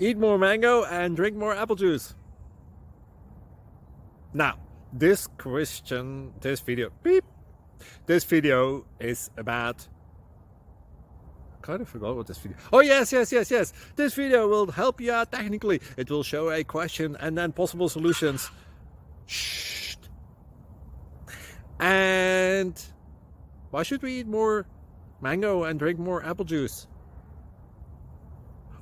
eat more mango and drink more apple juice. Now, this video is about, I kind of forgot what this video. Oh yes. This video will help you out technically. It will show a question and then possible solutions. Shh. And why should we eat more mango and drink more apple juice?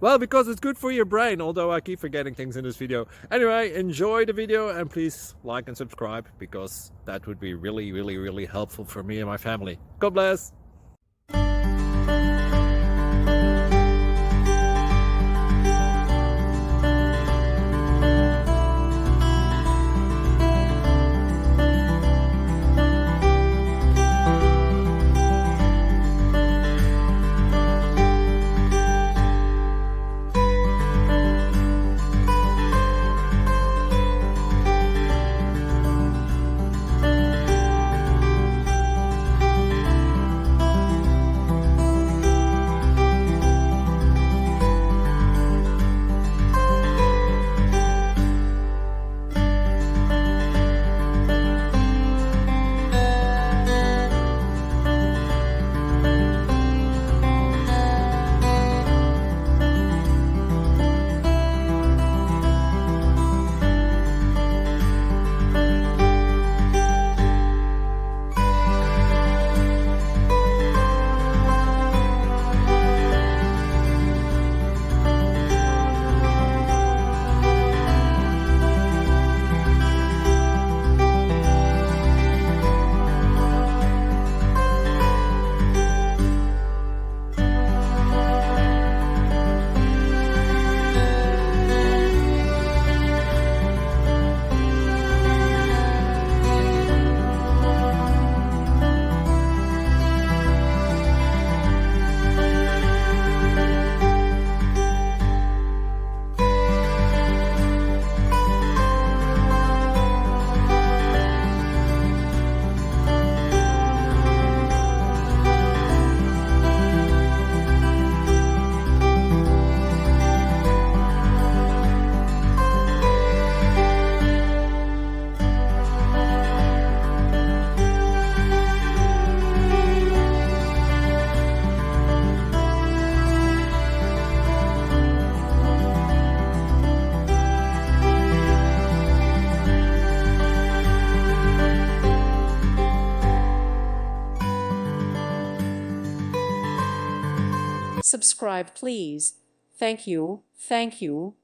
Well, because it's good for your brain, although I keep forgetting things in this video. Anyway, enjoy the video and please like and subscribe, because that would be really helpful for me and my family. God bless! Subscribe, please. Thank you. Thank you.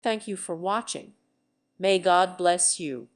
Thank you for watching. May God bless you.